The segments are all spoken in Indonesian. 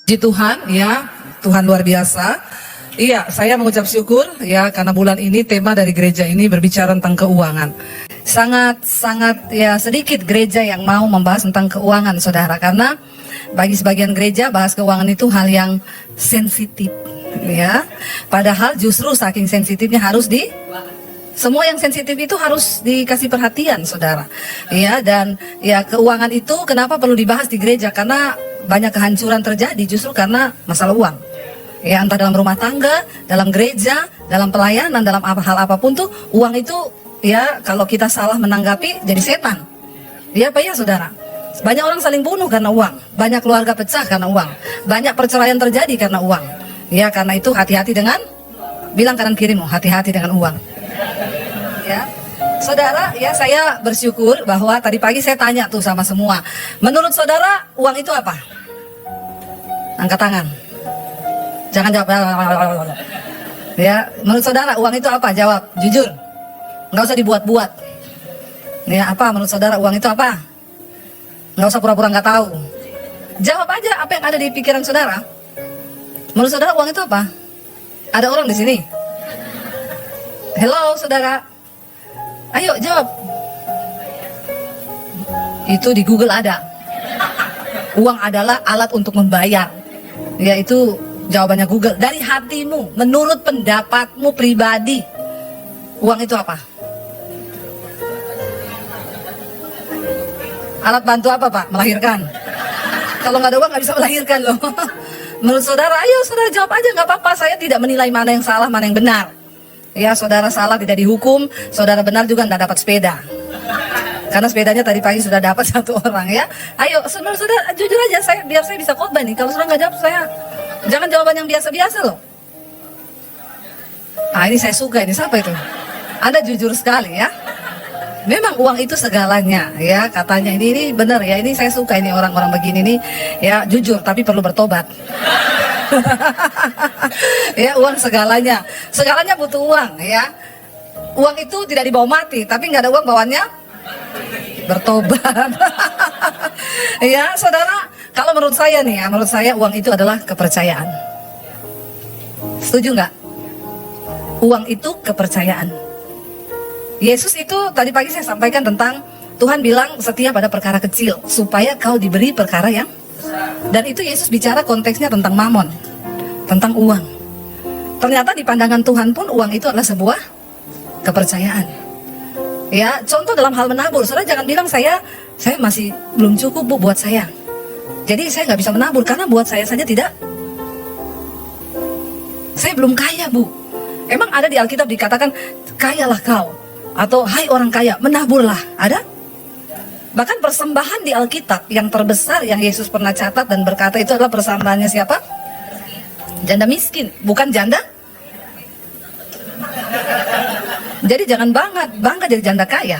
Puji Tuhan, ya, Tuhan luar biasa. Iya, saya mengucap syukur ya karena bulan ini tema dari gereja ini berbicara tentang keuangan. Sangat ya sedikit gereja yang mau membahas tentang keuangan, saudara, karena bagi sebagian gereja bahas keuangan itu hal yang sensitif, ya. Padahal justru saking sensitifnya harus semua yang sensitif itu harus dikasih perhatian, saudara. Ya, dan ya keuangan itu kenapa perlu dibahas di gereja? Karena banyak kehancuran terjadi justru karena masalah uang. Ya, entah dalam rumah tangga, dalam gereja, dalam pelayanan, dalam hal apapun tuh uang itu ya kalau kita salah menanggapi jadi setan. Ya apa ya, saudara? Banyak orang saling bunuh karena uang, banyak keluarga pecah karena uang, banyak perceraian terjadi karena uang. Ya, karena itu hati-hati dengan, bilang kanan kirimu, hati-hati dengan uang. Ya, saudara, ya saya bersyukur bahwa tadi pagi saya tanya tuh sama semua. Menurut saudara, uang itu apa? Angkat tangan. Jangan jawab. Ya, menurut saudara uang itu apa? Jawab, jujur. Nggak usah dibuat-buat. Ya, apa menurut saudara uang itu apa? Nggak usah pura-pura nggak tahu. Jawab aja apa yang ada di pikiran saudara. Menurut saudara uang itu apa? Ada orang di sini? Hello, saudara. Ayo jawab. Itu di Google ada. Uang adalah alat untuk membayar. Yaitu jawabannya Google. Dari hatimu, menurut pendapatmu pribadi, uang itu apa? Alat bantu apa, Pak? Melahirkan. Kalau nggak ada uang nggak bisa melahirkan loh. Menurut saudara, ayo saudara jawab aja, nggak apa-apa. Saya tidak menilai mana yang salah, mana yang benar. Ya, saudara salah tidak dihukum, saudara benar juga nggak dapat sepeda. Karena sepedanya tadi pagi sudah dapat satu orang, ya. Ayo, saudara jujur aja, biar saya bisa khotbah nih. Kalau saudara nggak jawab, jangan jawaban yang biasa-biasa loh. Ah, ini saya suka, ini siapa itu? Anda jujur sekali ya. Memang uang itu segalanya, ya katanya ini benar ya. Ini saya suka ini orang-orang begini nih, ya jujur tapi perlu bertobat. Ya, uang segalanya butuh uang, ya. Uang itu tidak dibawa mati, tapi nggak ada uang bawaannya bertobat. Ya, saudara, kalau menurut saya nih ya, menurut saya uang itu adalah kepercayaan. Setuju nggak? Uang itu kepercayaan. Yesus itu tadi pagi saya sampaikan tentang Tuhan bilang setia pada perkara kecil supaya kau diberi perkara yang, dan itu Yesus bicara konteksnya tentang mamon, tentang uang. Ternyata di pandangan Tuhan pun uang itu adalah sebuah kepercayaan. Ya, contoh dalam hal menabur, saudara jangan bilang saya masih belum cukup Bu buat saya. Jadi saya nggak bisa menabur karena buat saya saja tidak. Saya belum kaya Bu. Emang ada di Alkitab dikatakan kayalah kau atau hai orang kaya menaburlah, ada? Bahkan persembahan di Alkitab yang terbesar yang Yesus pernah catat dan berkata itu adalah persembahannya siapa? Janda miskin, bukan janda. Jadi jangan bangga jadi janda kaya,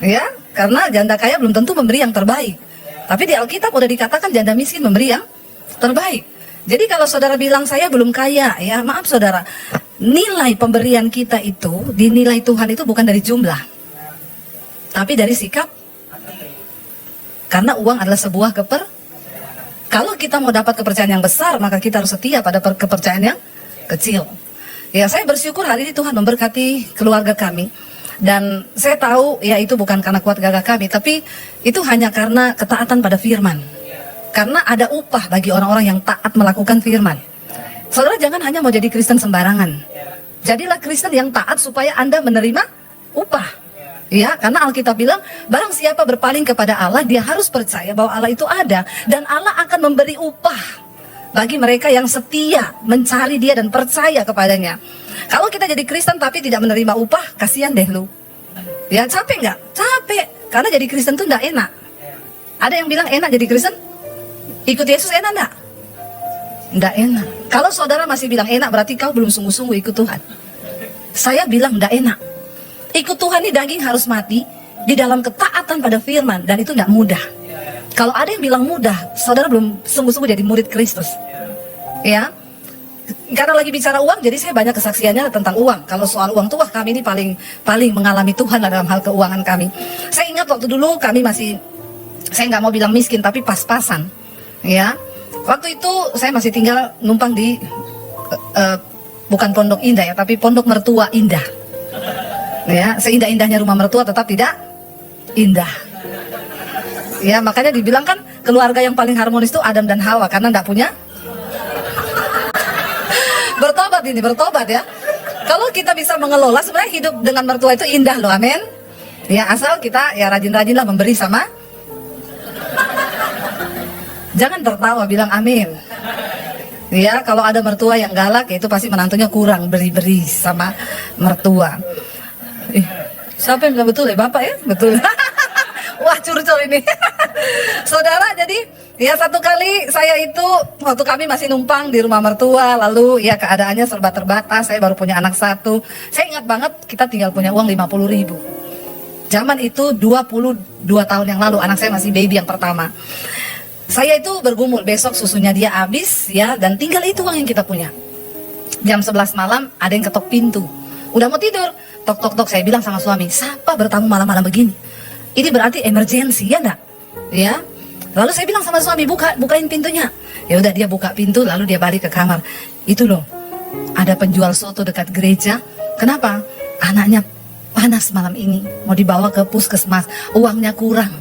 ya, karena janda kaya belum tentu memberi yang terbaik. Tapi di Alkitab udah dikatakan janda miskin memberi yang terbaik. Jadi kalau saudara bilang saya belum kaya, ya maaf saudara, nilai pemberian kita itu dinilai Tuhan itu bukan dari jumlah, tapi dari sikap. Karena uang adalah sebuah kalau kita mau dapat kepercayaan yang besar, maka kita harus setia pada kepercayaan yang kecil. Ya, saya bersyukur hari ini Tuhan memberkati keluarga kami. Dan saya tahu ya itu bukan karena kuat gagah kami, tapi itu hanya karena ketaatan pada firman. Karena ada upah bagi orang-orang yang taat melakukan firman. Saudara jangan hanya mau jadi Kristen sembarangan. Jadilah Kristen yang taat supaya Anda menerima upah. Ya, karena Alkitab bilang, barang siapa berpaling kepada Allah, dia harus percaya bahwa Allah itu ada. Dan Allah akan memberi upah bagi mereka yang setia, mencari dia dan percaya kepadanya. Kalau kita jadi Kristen tapi tidak menerima upah, kasihan deh lu. Ya, capek nggak? Capek. Karena jadi Kristen tuh nggak enak. Ada yang bilang enak jadi Kristen? Ikut Yesus enak nggak? Nggak enak. Kalau saudara masih bilang enak, berarti kau belum sungguh-sungguh ikut Tuhan. Saya bilang nggak enak. Ikut Tuhan ini daging harus mati di dalam ketaatan pada firman, dan itu tidak mudah. Kalau ada yang bilang mudah, saudara belum sungguh-sungguh jadi murid Kristus. Ya, karena lagi bicara uang, jadi saya banyak kesaksiannya tentang uang. Kalau soal uang tuh, wah kami ini paling mengalami Tuhan dalam hal keuangan kami. Saya ingat waktu dulu kami masih, saya nggak mau bilang miskin, tapi pas-pasan. Ya, Waktu itu saya masih tinggal numpang di bukan Pondok Indah ya, tapi Pondok Mertua Indah. Ya, seindah-indahnya rumah mertua tetap tidak indah. Ya, makanya dibilang kan keluarga yang paling harmonis itu Adam dan Hawa karena enggak punya. Bertobat ya. Kalau kita bisa mengelola, sebenarnya hidup dengan mertua itu indah loh, amin. Ya, asal kita ya rajin-rajinlah memberi sama. Jangan tertawa, bilang amin. Ya, kalau ada mertua yang galak, ya itu pasti menantunya kurang beri-beri sama mertua. Siapa yang bilang betul ya? Bapak ya? Betul. Wah, curcol ini. Saudara, jadi ya satu kali saya itu waktu kami masih numpang di rumah mertua, lalu ya keadaannya serba terbatas, saya baru punya anak satu. Saya ingat banget kita tinggal punya uang 50.000. Zaman itu 22 tahun yang lalu, anak saya masih baby yang pertama. Saya itu bergumul, besok susunya dia habis ya, dan tinggal itu uang yang kita punya. Jam 11 malam ada yang ketok pintu. Udah mau tidur, tok, saya bilang sama suami, siapa bertamu malam-malam begini? Ini berarti emergency, ya enggak? Ya. Lalu saya bilang sama suami, bukain pintunya. Ya udah, dia buka pintu, lalu dia balik ke kamar. Itu loh, ada penjual soto dekat gereja. Kenapa? Anaknya panas malam ini, mau dibawa ke puskesmas, uangnya kurang.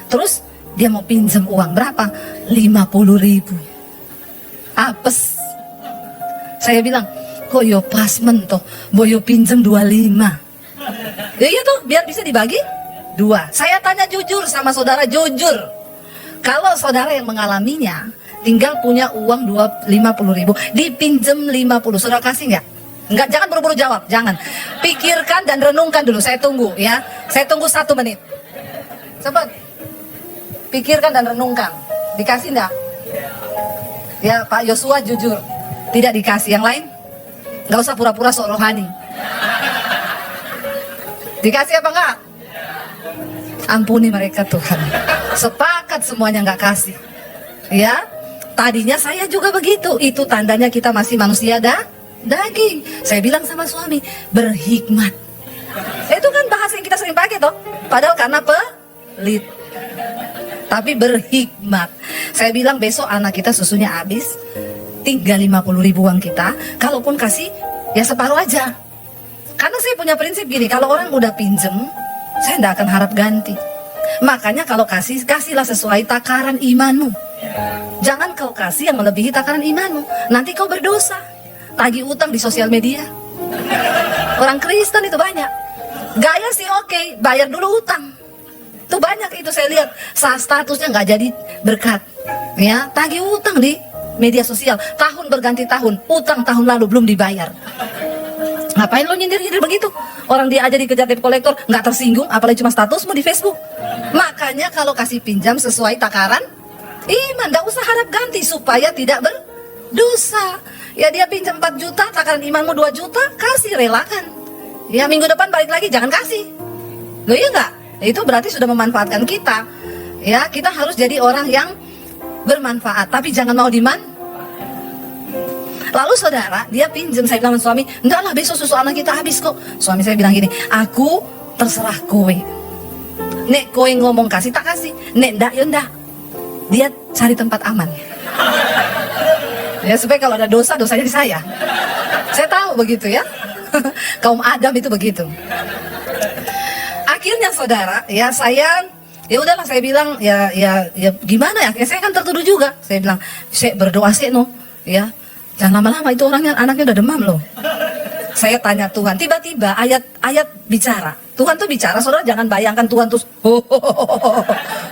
Terus dia mau pinjam uang berapa? 50.000. Apes. Saya bilang, kok yo pas mentoh, boyo pinjam 25. Ya iya tuh, biar bisa dibagi 2. Saya tanya jujur sama saudara, jujur. Kalau saudara yang mengalaminya, tinggal punya uang 50.000, dipinjam 50, saudara kasih nggak? Enggak, jangan buru-buru jawab, jangan. Pikirkan dan renungkan dulu, saya tunggu ya. Saya tunggu 1 menit. Cepat. Pikirkan dan renungkan. Dikasih enggak? Ya, Pak Yosua jujur. Tidak dikasih. Yang lain? Enggak usah pura-pura sok rohani. Dikasih apa enggak? Ampuni mereka Tuhan. Sepakat semuanya enggak kasih. Ya. Tadinya saya juga begitu. Itu tandanya kita masih manusia daging. Saya bilang sama suami, berhikmat. Itu kan bahasa yang kita sering pakai toh. Padahal karena pelit. Tapi berhikmat. Saya bilang besok anak kita susunya habis, tinggal 50.000 uang kita. Kalaupun kasih, ya separuh aja. Karena saya punya prinsip gini, kalau orang udah pinjem, saya tidak akan harap ganti. Makanya kalau kasih, kasihlah sesuai takaran imanmu. Jangan kau kasih yang melebihi takaran imanmu. Nanti kau berdosa. Tagih utang di sosial media. Orang Kristen itu banyak. Gaya sih oke, bayar dulu utang. Itu banyak itu saya lihat, statusnya nggak jadi berkat. Ya, tagih utang di media sosial. Tahun berganti tahun, utang tahun lalu belum dibayar. Ngapain lo nyindir-nyindir begitu? Orang dia aja dikejar debt collector, nggak tersinggung, apalagi cuma statusmu di Facebook. Makanya kalau kasih pinjam sesuai takaran iman, nggak usah harap ganti supaya tidak berdosa. Ya dia pinjam 4 juta, takaran imanmu 2 juta, kasih, relakan. Ya minggu depan balik lagi, jangan kasih. Loh iya nggak? Itu berarti sudah memanfaatkan kita. Ya, kita harus jadi orang yang bermanfaat, tapi jangan mau Lalu saudara, dia pinjam, saya bilang sama suami, enggak lah besok susu anak kita habis kok. Suami saya bilang gini, aku terserah kowe. Nek kowe ngomong kasih, tak kasih. Nek enggak, ya enggak. Dia cari tempat aman. Ya supaya kalau ada dosa, dosanya di saya. Saya tahu begitu ya. Kaum Adam itu begitu. Akhirnya saudara, ya saya, ya udahlah saya bilang, ya gimana ya? Akhirnya saya kan tertuduh juga. Saya bilang, saya berdoa sih no, ya jangan lama-lama itu orangnya, anaknya udah demam loh. Saya tanya Tuhan, tiba-tiba ayat bicara. Tuhan tuh bicara, saudara jangan bayangkan Tuhan tuh,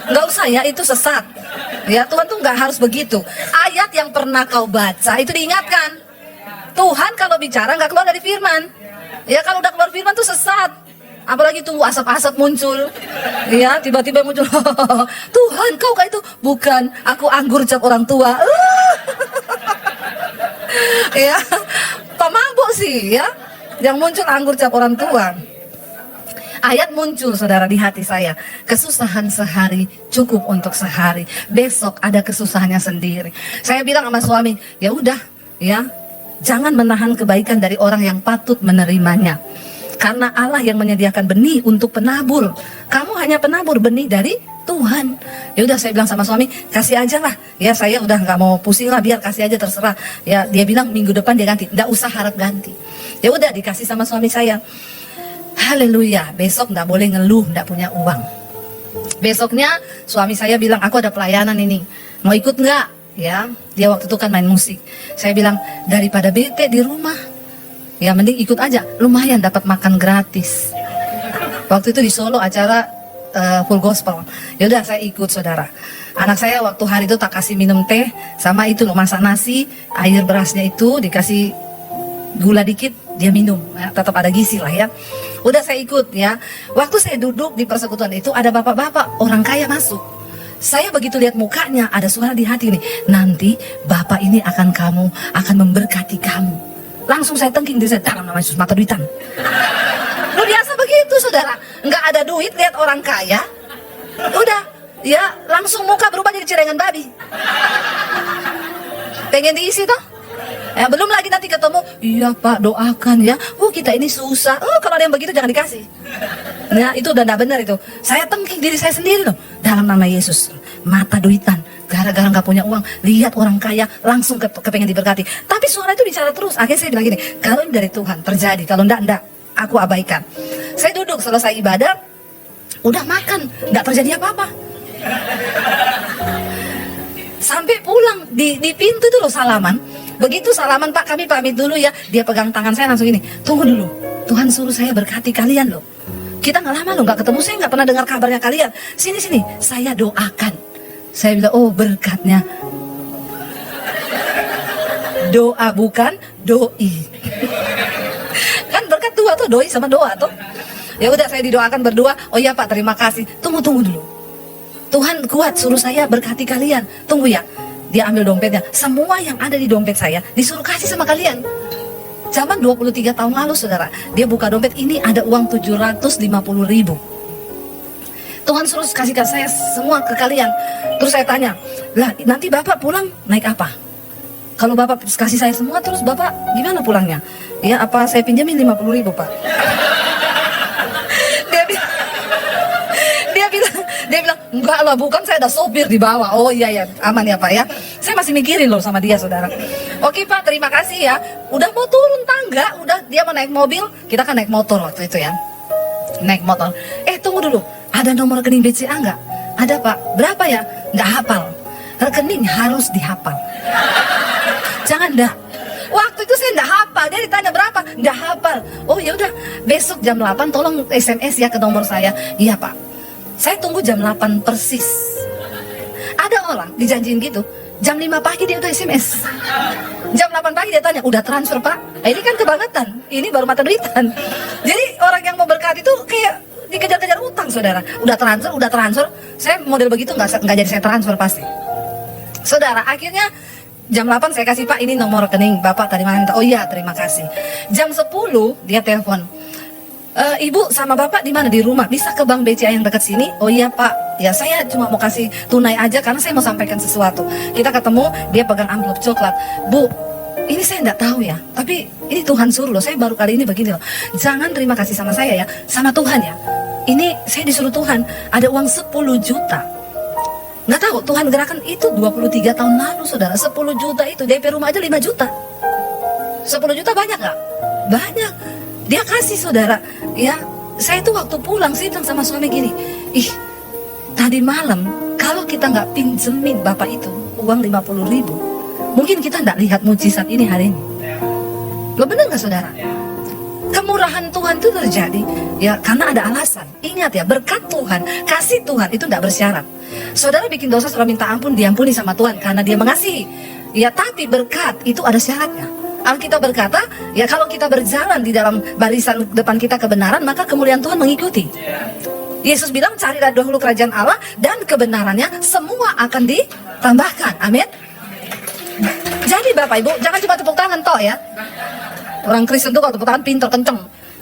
nggak usah ya, itu sesat. Ya Tuhan tuh nggak harus begitu. Ayat yang pernah kau baca itu diingatkan. Tuhan kalau bicara nggak keluar dari firman. Ya kalau udah keluar firman tuh sesat. Apalagi tunggu asap-asap muncul, ya tiba-tiba muncul. Tuhan kau kayak itu, bukan, aku anggur cap orang tua. Ya, pemabuk sih ya, yang muncul anggur cap orang tua. Ayat muncul saudara di hati saya, kesusahan sehari cukup untuk sehari, besok ada kesusahannya sendiri. Saya bilang sama suami, ya udah, ya jangan menahan kebaikan dari orang yang patut menerimanya. Karena Allah yang menyediakan benih untuk penabur. Kamu hanya penabur benih dari Tuhan. Ya udah saya bilang sama suami, kasih aja lah. Ya saya udah nggak mau pusing lah, biar kasih aja terserah. Ya dia bilang minggu depan dia ganti, nggak usah harap ganti. Ya udah dikasih sama suami saya. Haleluya, besok nggak boleh ngeluh, nggak punya uang. Besoknya suami saya bilang, aku ada pelayanan ini, mau ikut nggak? Ya, dia waktu itu kan main musik. Saya bilang, daripada bete di rumah, ya mending ikut aja, lumayan dapat makan gratis. Waktu itu di Solo acara full gospel. Ya udah saya ikut saudara. Anak saya waktu hari itu tak kasih minum teh, sama itu loh masak nasi, air berasnya itu dikasih gula dikit, dia minum. Ya, tetap ada gizi lah ya. Udah saya ikut ya. Waktu saya duduk di persekutuan itu ada bapak-bapak orang kaya masuk. Saya begitu lihat mukanya ada suara di hati nih, nanti bapak ini akan memberkati kamu. Langsung saya tengking diri saya, dalam nama Yesus mata duitan. Lu biasa begitu saudara, nggak ada duit lihat orang kaya, udah ya langsung muka berubah jadi cirengan babi. Pengen diisi toh? Ya, belum lagi nanti ketemu, iya pak doakan ya, kita ini susah, kalau ada yang begitu jangan dikasih. Ya itu udah nggak benar itu. Saya tengking diri saya sendiri loh, dalam nama Yesus mata duitan, gara-gara nggak punya uang, lihat orang kaya langsung kepengen diberkati. Tapi suara itu bicara terus, akhirnya saya bilang gini, kalau ini dari Tuhan terjadi, kalau enggak, aku abaikan. Saya duduk selesai ibadah, udah makan, nggak terjadi apa-apa. Sampai pulang di pintu itu loh salaman. Begitu salaman, Pak kami pamit dulu ya. Dia pegang tangan saya langsung ini, tunggu dulu, Tuhan suruh saya berkati kalian loh. Kita nggak lama loh nggak ketemu, saya nggak pernah dengar kabarnya kalian. Sini saya doakan. Saya bilang, oh berkatnya doa bukan doi. Kan berkat dua tuh, doi sama doa tuh. Ya udah saya didoakan berdua. Oh iya Pak terima kasih. Tunggu dulu. Tuhan kuat suruh saya berkati kalian. Tunggu ya. Dia ambil dompetnya. Semua yang ada di dompet saya disuruh kasih sama kalian. Zaman 23 tahun lalu saudara, dia buka dompet, ini ada uang 750.000. Tuhan suruh kasih ke saya semua ke kalian. Terus saya tanya, lah nanti Bapak pulang naik apa? Kalau Bapak kasih saya semua, terus Bapak gimana pulangnya? Ya apa saya pinjamin 50.000 Pak? Dia bilang, enggak lah bukan, saya ada sopir di bawah. Oh iya ya, aman ya Pak ya. Saya masih mikirin loh sama dia saudara. Oke Pak terima kasih ya. Udah mau turun tangga, udah dia mau naik mobil, kita kan naik motor waktu itu ya. Naik motor. Tunggu dulu, ada nomor rekening BCA enggak? Ada Pak. Berapa ya? Enggak hafal. Rekening harus dihafal. Jangan dah. Waktu itu saya enggak hafal, dia ditanya berapa? Enggak hafal. Oh ya udah, besok jam 8 tolong SMS ya ke nomor saya. Iya Pak. Saya tunggu jam 8 persis. Ada orang dijanjiin gitu, jam 5 pagi dia udah SMS. Jam 8 pagi dia tanya, udah transfer Pak? Ini kan kebangetan, ini baru mata duitan. Jadi orang yang mau berkat itu kayak dikejar-kejar utang saudara. Udah transfer. Saya model begitu nggak jadi saya transfer pasti. Saudara, akhirnya jam 8 saya kasih Pak ini nomor rekening Bapak tadi malam. Oh iya terima kasih. Jam 10 dia telepon. Ibu sama Bapak di mana? Di rumah. Bisa ke bank BCA yang dekat sini? Oh iya Pak. Ya saya cuma mau kasih tunai aja karena saya mau sampaikan sesuatu. Kita ketemu, dia pegang amplop coklat. Bu, ini saya enggak tahu ya. Tapi ini Tuhan suruh loh. Saya baru kali ini begini loh. Jangan terima kasih sama saya ya, sama Tuhan ya. Ini saya disuruh Tuhan. Ada uang 10 juta. Nggak tahu Tuhan gerakan itu 23 tahun lalu saudara. 10 juta itu DP rumah aja 5 juta. 10 juta banyak nggak? Banyak. Dia kasih saudara, ya saya tuh waktu pulang saya bilang sama suami gini, tadi malam kalau kita nggak pinjemin Bapak itu uang 50.000, mungkin kita nggak lihat mujizat ini hari ini. Lo bener nggak saudara? Kemurahan Tuhan itu terjadi, ya karena ada alasan. Ingat ya, berkat Tuhan, kasih Tuhan itu nggak bersyarat. Saudara bikin dosa, saudara minta ampun, diampuni sama Tuhan karena Dia mengasihi. Ya tapi berkat itu ada syaratnya. Alkitab berkata, ya kalau kita berjalan di dalam barisan depan kita kebenaran, maka kemuliaan Tuhan mengikuti. Yesus bilang, carilah dahulu kerajaan Allah dan kebenarannya, semua akan ditambahkan. Amin. Jadi Bapak Ibu, jangan cuma tepuk tangan toh ya. Orang Kristen tuh kalau tepuk tangan pintar kenceng.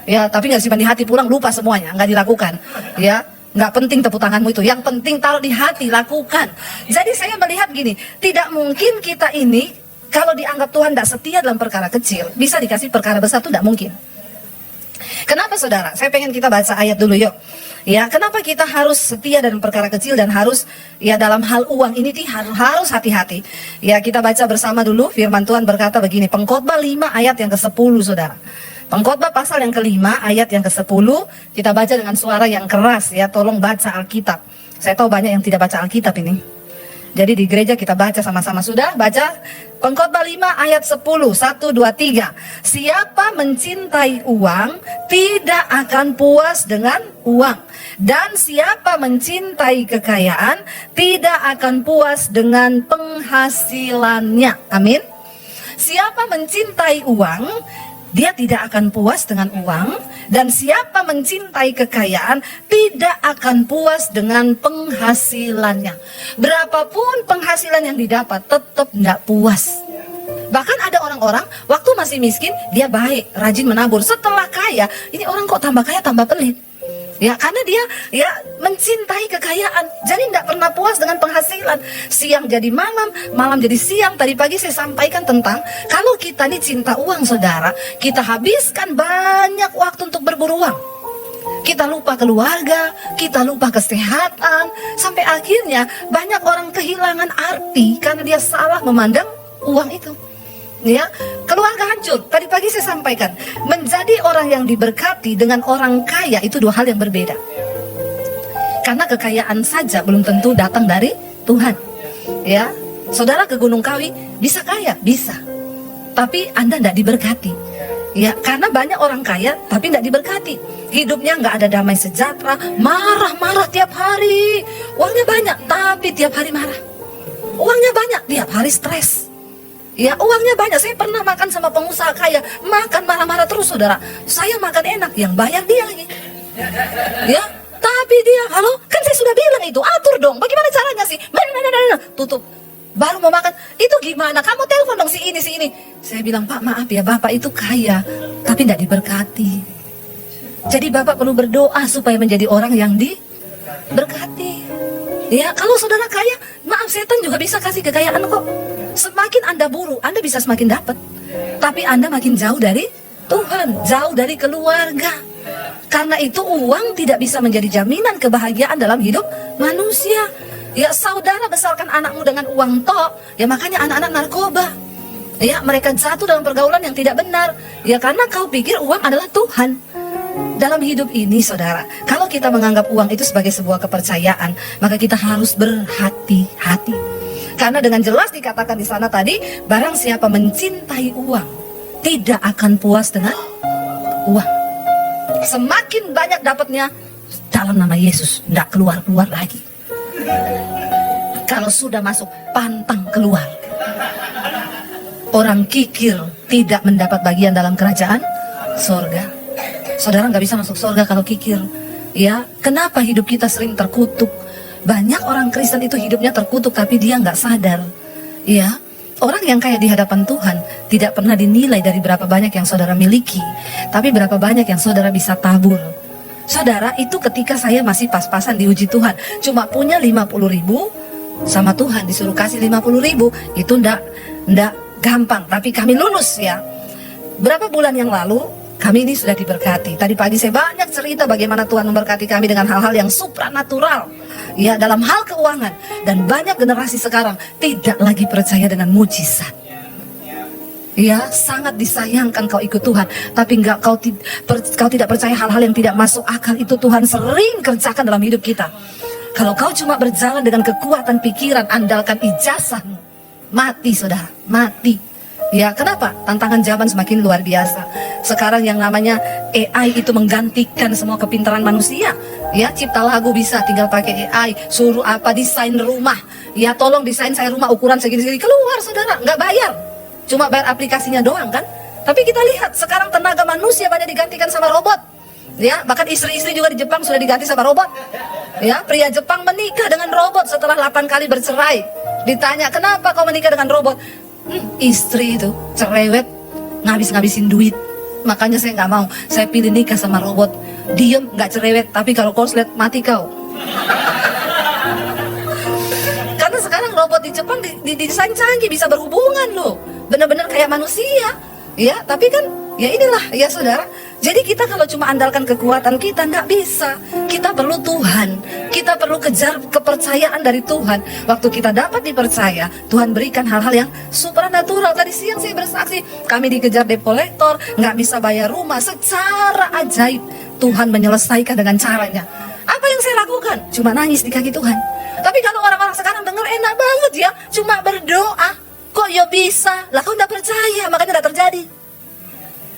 Ya, tapi nggak simpan di hati, pulang lupa semuanya, nggak dilakukan. Ya, nggak penting tepuk tanganmu itu. Yang penting taruh di hati, lakukan. Jadi saya melihat gini, tidak mungkin kita ini kalau dianggap Tuhan tidak setia dalam perkara kecil, bisa dikasih perkara besar itu tidak mungkin. Kenapa saudara? Saya pengen kita baca ayat dulu yuk. Ya, kenapa kita harus setia dalam perkara kecil dan harus ya dalam hal uang ini harus hati-hati. Ya, kita baca bersama dulu firman Tuhan berkata begini, Pengkhotbah 5 ayat yang ke-10 Saudara. Pengkhotbah pasal yang ke-5 ayat yang ke-10, kita baca dengan suara yang keras ya, tolong baca Alkitab. Saya tahu banyak yang tidak baca Alkitab ini. Jadi di gereja kita baca sama-sama. Sudah baca Pengkhotbah 5 ayat 10, 1, 2, 3. Siapa mencintai uang tidak akan puas dengan uang. Dan siapa mencintai kekayaan tidak akan puas dengan penghasilannya. Amin. Siapa mencintai uang, dia tidak akan puas dengan uang. Dan siapa mencintai kekayaan tidak akan puas dengan penghasilannya. Berapapun penghasilan yang didapat tetap nggak puas. Bahkan ada orang-orang waktu masih miskin dia baik, rajin menabur. Setelah kaya, ini orang kok tambah kaya tambah pelit. Ya, karena dia ya mencintai kekayaan. Jadi tidak pernah puas dengan penghasilan. Siang jadi malam, malam jadi siang. Tadi pagi saya sampaikan tentang kalau kita ini cinta uang Saudara, kita habiskan banyak waktu untuk berburu uang. Kita lupa keluarga, kita lupa kesehatan. Sampai akhirnya banyak orang kehilangan arti karena dia salah memandang uang itu. Ya, keluarga hancur. Tadi pagi saya sampaikan, menjadi orang yang diberkati dengan orang kaya itu dua hal yang berbeda. Karena kekayaan saja belum tentu datang dari Tuhan. Ya, Saudara ke Gunung Kawi bisa kaya, bisa. Tapi Anda tidak diberkati. Ya, karena banyak orang kaya tapi tidak diberkati. Hidupnya nggak ada damai sejahtera, marah-marah tiap hari. Uangnya banyak tapi tiap hari marah. Uangnya banyak tiap hari stres. Ya, uangnya banyak. Saya pernah makan sama pengusaha kaya, makan marah-marah terus Saudara. Saya makan enak, yang bayar dia lagi. Ya, tapi dia, halo, kan saya sudah bilang itu, atur dong. Bagaimana caranya sih? Tutup. Baru mau makan, itu gimana? Kamu telepon dong si ini. Saya bilang, Pak maaf ya, Bapak itu kaya, tapi tidak diberkati. Jadi Bapak perlu berdoa supaya menjadi orang yang diberkati. Ya, kalau Saudara kaya, maaf setan juga bisa kasih kekayaan kok. Semakin Anda buru, Anda bisa semakin dapat. Tapi Anda makin jauh dari Tuhan, jauh dari keluarga. Karena itu uang tidak bisa menjadi jaminan kebahagiaan dalam hidup manusia. Ya, Saudara besarkan anakmu dengan uang tok, ya makanya anak-anak narkoba. Ya, mereka jatuh dalam pergaulan yang tidak benar. Ya, karena kau pikir uang adalah Tuhan. Dalam hidup ini Saudara, kalau kita menganggap uang itu sebagai sebuah kepercayaan, maka kita harus berhati-hati. Karena dengan jelas dikatakan di sana tadi, barang siapa mencintai uang, tidak akan puas dengan uang. Semakin banyak dapatnya, dalam nama Yesus, tidak keluar-keluar lagi. Kalau sudah masuk, pantang keluar. Orang kikir tidak mendapat bagian dalam kerajaan sorga. Saudara nggak bisa masuk sorga kalau kikir. Ya, kenapa hidup kita sering terkutuk? Banyak orang Kristen itu hidupnya terkutuk tapi dia nggak sadar. Ya, orang yang kaya di hadapan Tuhan tidak pernah dinilai dari berapa banyak yang saudara miliki, tapi berapa banyak yang saudara bisa tabur. Saudara, itu ketika saya masih pas-pasan diuji Tuhan, cuma punya 50.000 sama Tuhan disuruh kasih 50.000, itu ndak gampang, tapi kami lulus ya. Berapa bulan yang lalu kami ini sudah diberkati. Tadi pagi saya banyak cerita bagaimana Tuhan memberkati kami dengan hal-hal yang supranatural. Ya, dalam hal keuangan. Dan banyak generasi sekarang tidak lagi percaya dengan mujizat. Ya, sangat disayangkan kau ikut Tuhan, tapi kau tidak percaya hal-hal yang tidak masuk akal. Itu Tuhan sering kerjakan dalam hidup kita. Kalau kau cuma berjalan dengan kekuatan pikiran, andalkan ijazahmu, mati Saudara, mati. Ya, kenapa? Tantangan zaman semakin luar biasa. Sekarang yang namanya AI itu menggantikan semua kepintaran manusia. Ya, cipta lagu bisa, tinggal pakai AI. Suruh apa, desain rumah. Ya, tolong desain saya rumah ukuran segini-segini. Keluar Saudara, nggak bayar. Cuma bayar aplikasinya doang kan. Tapi kita lihat sekarang tenaga manusia banyak digantikan sama robot. Ya, bahkan istri-istri juga di Jepang sudah diganti sama robot. Ya, pria Jepang menikah dengan robot setelah 8 kali bercerai. Ditanya, kenapa kau menikah dengan robot? Istri itu cerewet, ngabis-ngabisin duit. Makanya saya nggak mau. Saya pilih nikah sama robot. Diem, nggak cerewet, tapi kalau korslet mati kau. Karena sekarang robot di Jepang didesain canggih, bisa berhubungan loh. Benar-benar kayak manusia. Ya, tapi kan ya inilah ya Saudara. Jadi kita kalau cuma andalkan kekuatan kita, nggak bisa. Kita perlu Tuhan. Kita perlu kejar kepercayaan dari Tuhan. Waktu kita dapat dipercaya, Tuhan berikan hal-hal yang supranatural. Tadi siang saya bersaksi, kami dikejar debt collector, nggak bisa bayar rumah. Secara ajaib, Tuhan menyelesaikan dengan caranya. Apa yang saya lakukan? Cuma nangis di kaki Tuhan. Tapi kalau orang-orang sekarang dengar enak banget ya, cuma berdoa. Kok ya bisa? Lah kau nggak percaya, makanya nggak terjadi.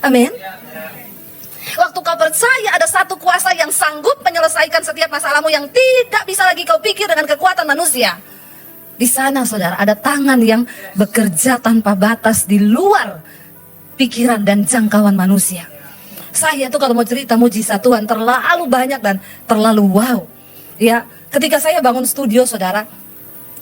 Amin. Waktu kau percaya ada satu kuasa yang sanggup menyelesaikan setiap masalahmu yang tidak bisa lagi kau pikir dengan kekuatan manusia. Di sana saudara ada tangan yang bekerja tanpa batas di luar pikiran dan jangkauan manusia. Saya tuh kalau mau cerita mujizat Tuhan terlalu banyak dan terlalu wow. Ya, ketika saya bangun studio saudara,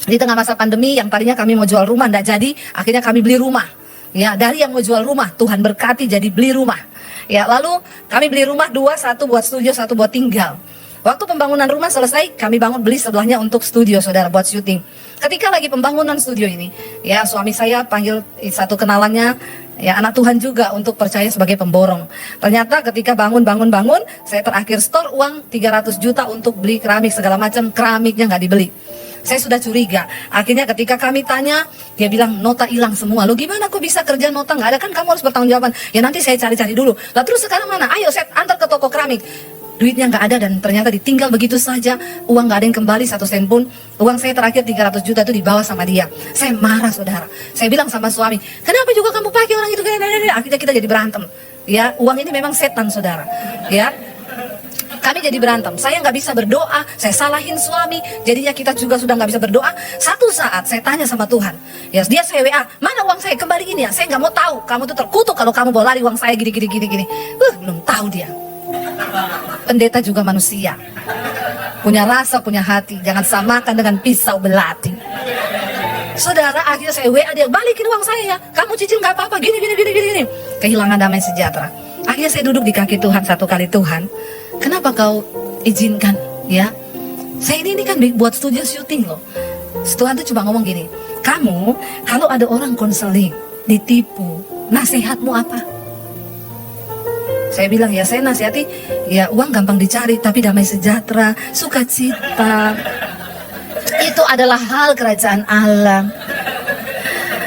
di tengah masa pandemi yang tadinya kami mau jual rumah tidak jadi, akhirnya kami beli rumah. Ya, dari yang mau jual rumah Tuhan berkati jadi beli rumah. Ya, lalu kami beli rumah dua, satu buat studio, satu buat tinggal. Waktu pembangunan rumah selesai, kami beli sebelahnya untuk studio, saudara, buat syuting. Ketika lagi pembangunan studio ini, ya suami saya panggil satu kenalannya, ya anak Tuhan juga untuk percaya sebagai pemborong. Ternyata ketika bangun, saya terakhir store uang 300 juta untuk beli keramik segala macam, keramiknya nggak dibeli. Saya sudah curiga. Akhirnya ketika kami tanya, dia bilang nota hilang semua. Lo gimana kok bisa kerja nota nggak ada, kan kamu harus bertanggung jawaban. Ya nanti saya cari-cari dulu. Lah terus sekarang mana? Ayo saya antar ke toko keramik. Duitnya nggak ada dan ternyata ditinggal begitu saja. Uang nggak ada yang kembali 1 sen pun. Uang saya terakhir 300 juta itu dibawa sama dia. Saya marah saudara. Saya bilang sama suami, kenapa juga kamu pakai orang itu? Akhirnya kita jadi berantem. Ya, uang ini memang setan saudara. Ya. Kami jadi berantem, saya nggak bisa berdoa, saya salahin suami, jadinya kita juga sudah nggak bisa berdoa. Satu saat saya tanya sama Tuhan, ya dia saya WA, mana uang saya kembali ini ya, saya nggak mau tahu, kamu tuh terkutuk kalau kamu bawa lari uang saya gini. Belum tahu dia. Pendeta juga manusia, punya rasa, punya hati, jangan samakan dengan pisau belati. Saudara, akhirnya saya WA dia, balikin uang saya ya, kamu cicil nggak apa-apa, gini. Kehilangan damai sejahtera. Akhirnya saya duduk di kaki Tuhan satu kali, Tuhan, kenapa kau izinkan ya? Saya ini kan buat studio syuting loh. Tuhan tuh cuma ngomong gini, kamu kalau ada orang konseling, ditipu, nasihatmu apa? Saya bilang ya saya nasihati, ya uang gampang dicari tapi damai sejahtera, sukacita, itu adalah hal kerajaan Allah.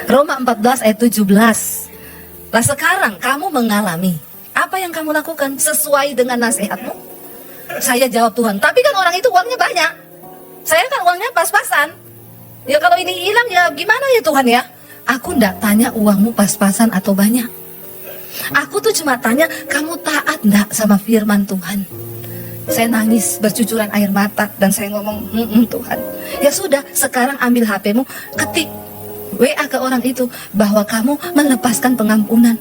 Roma 14 ayat 17. Lah sekarang kamu mengalami apa yang kamu lakukan sesuai dengan nasihatmu? Saya jawab Tuhan, tapi kan orang itu uangnya banyak. Saya kan uangnya pas-pasan. Ya kalau ini hilang ya gimana ya Tuhan ya? Aku ndak tanya uangmu pas-pasan atau banyak. Aku tuh cuma tanya, kamu taat ndak sama firman Tuhan? Saya nangis bercucuran air mata dan saya ngomong, Tuhan. Ya sudah, sekarang ambil HP-mu, ketik WA ke orang itu bahwa kamu melepaskan pengampunan.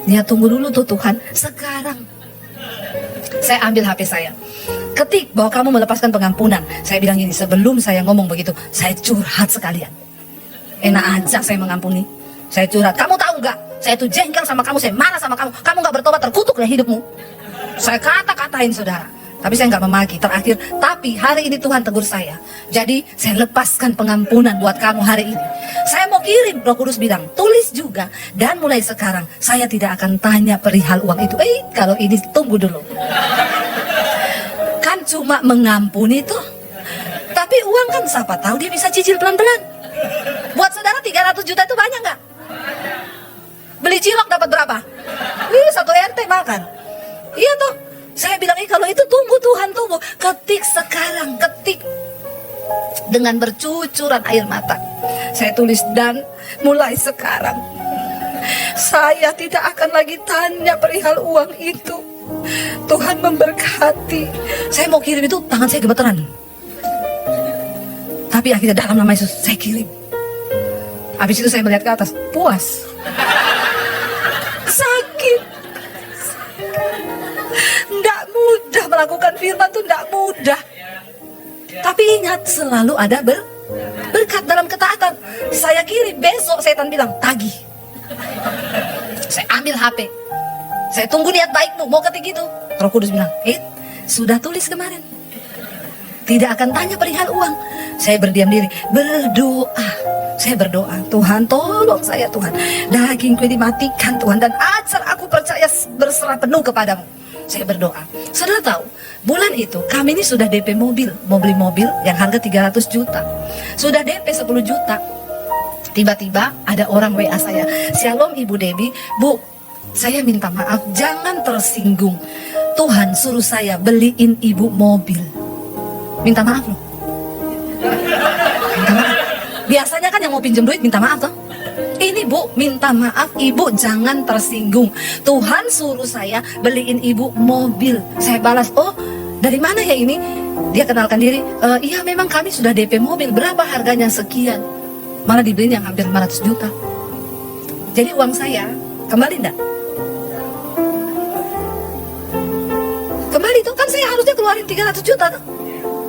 Ya tunggu dulu tuh Tuhan. Sekarang saya ambil HP saya, ketik bahwa kamu melepaskan pengampunan. Saya bilang gini, sebelum saya ngomong begitu, saya curhat sekalian. Enak aja saya mengampuni. Saya curhat, kamu tahu nggak? Saya tuh jengkel sama kamu, saya marah sama kamu. Kamu nggak bertobat, terkutuk ya hidupmu. Saya kata-katain saudara. Tapi saya nggak memaki. Terakhir, tapi hari ini Tuhan tegur saya. Jadi saya lepaskan pengampunan buat kamu hari ini. Saya mau kirim, Roh Kudus bilang, tulis juga. Dan mulai sekarang, saya tidak akan tanya perihal uang itu. Kalau ini tunggu dulu. Kan cuma mengampuni tuh. Tapi uang kan siapa tahu dia bisa cicil pelan-pelan. Buat saudara 300 juta itu banyak nggak? Beli cilok dapat berapa? 1 RT makan. Iya tuh. Saya bilang, kalau itu tunggu Tuhan, tunggu. Ketik sekarang, ketik. Dengan bercucuran air mata. Saya tulis, dan mulai sekarang. Saya tidak akan lagi tanya perihal uang itu. Tuhan memberkati. Saya mau kirim itu, tangan saya gemeteran. Tapi akhirnya dalam nama Yesus, saya kirim. Habis itu saya melihat ke atas, puas. Sakit. Nggak mudah melakukan firman tuh, nggak mudah. Tapi ingat, selalu ada berkat dalam ketaatan. Saya kirim, besok setan bilang, tagih. Saya ambil HP. Saya tunggu niat baikmu, mau ketik itu. Roh Kudus bilang, sudah tulis kemarin. Tidak akan tanya perihal uang. Saya berdiam diri, berdoa. Saya berdoa, Tuhan tolong saya Tuhan. Dagingku dimatikan Tuhan, dan ajar aku percaya berserah penuh kepadamu. Saya berdoa. Saudara tahu, bulan itu kami ini sudah DP mobil, mau beli mobil yang harga 300 juta. Sudah DP 10 juta. Tiba-tiba ada orang WA saya, "Shalom Ibu Debbie, Bu, saya minta maaf, jangan tersinggung. Tuhan suruh saya beliin Ibu mobil." Minta maaf loh. Minta maaf. Biasanya kan yang mau pinjam duit minta maaf toh. Ini Bu, minta maaf Ibu, jangan tersinggung. Tuhan suruh saya beliin Ibu mobil. Saya balas, "Oh, dari mana ya ini?" Dia kenalkan diri, "Iya memang kami sudah DP mobil, berapa harganya?" "Sekian." Malah dibeliin yang hampir 500 juta. Jadi uang saya kembali enggak? Kembali tuh kan, saya harusnya keluarin 300 juta tuh.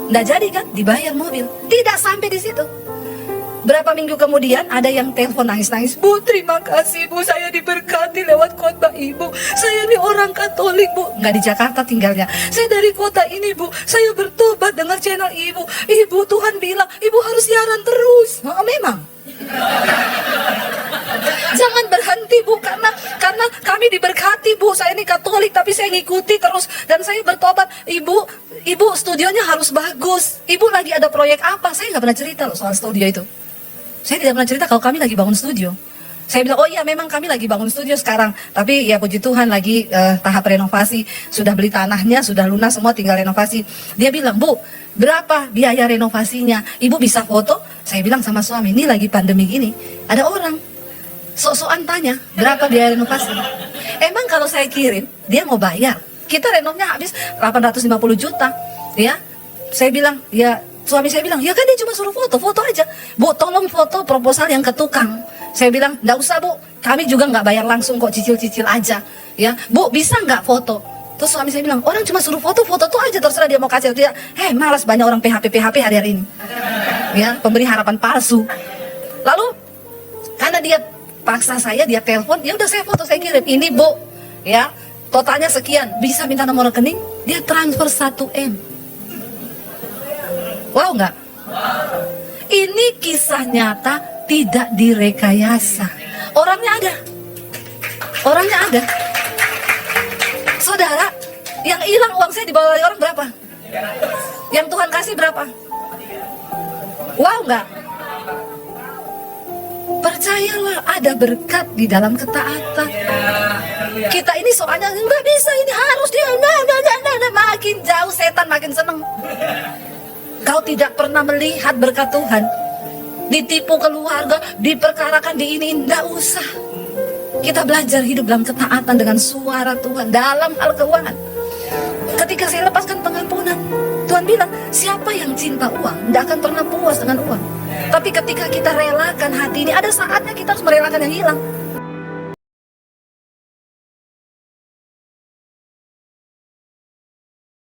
Nggak jadi kan, dibayar mobil. Tidak sampai di situ. Berapa minggu kemudian ada yang telepon nangis-nangis, "Bu, terima kasih Bu, saya diberkati lewat khotbah Ibu. Saya ini orang Katolik Bu." Nggak di Jakarta tinggalnya. "Saya dari kota ini Bu, saya bertobat dengar channel Ibu. Ibu, Tuhan bilang Ibu harus siaran terus." Oh, memang. Jangan berhenti Bu, karena kami diberkati Bu. Saya ini Katolik tapi saya ngikuti terus dan saya bertobat. Ibu studionya harus bagus. Ibu lagi ada proyek apa? Saya nggak pernah cerita loh soal studio itu. Saya tidak pernah cerita kalau kami lagi bangun studio. Saya bilang, "Oh iya memang kami lagi bangun studio sekarang. Tapi ya puji Tuhan lagi tahap renovasi. Sudah beli tanahnya, sudah lunas semua, tinggal renovasi." Dia bilang, "Bu, berapa biaya renovasinya? Ibu bisa foto?" Saya bilang sama suami, "Ini lagi pandemi gini, ada orang sok-sokan tanya, berapa biaya renovasi?" Emang kalau saya kirim, dia mau bayar. Kita renovnya habis 850 juta. Ya, saya bilang, suami saya bilang, "Ya kan dia cuma suruh foto aja." "Bu, tolong foto proposal yang ke tukang." Saya bilang, "Nggak usah Bu, kami juga nggak bayar langsung kok, cicil-cicil aja. Ya, Bu, bisa nggak foto?" Terus suami saya bilang, "Orang cuma suruh foto tuh aja, terserah dia mau kasih." Dia, malas, banyak orang PHP hari-hari ini. Ya, pemberi harapan palsu. Lalu, karena dia paksa saya, dia telepon, ya udah saya foto, saya kirim. "Ini Bu, ya, totalnya sekian, bisa minta nomor rekening?" Dia transfer 1 M. Wow nggak? Ini kisah nyata, tidak direkayasa. Orangnya ada. Saudara, yang hilang uang saya dibawa oleh orang berapa? Yang Tuhan kasih berapa? Wow nggak? Percayalah, ada berkat di dalam ketaatan. Kita ini soalnya nggak bisa, ini harus dia. Makin jauh setan makin seneng. Kau tidak pernah melihat berkat Tuhan, ditipu keluarga, diperkarakan, diiniin, nggak usah. Kita belajar hidup dalam ketaatan dengan suara Tuhan dalam hal keuangan. Ketika saya lepaskan pengampunan, Tuhan bilang, siapa yang cinta uang nggak akan pernah puas dengan uang. Tapi ketika kita relakan hati ini, ada saatnya kita harus merelakan yang hilang.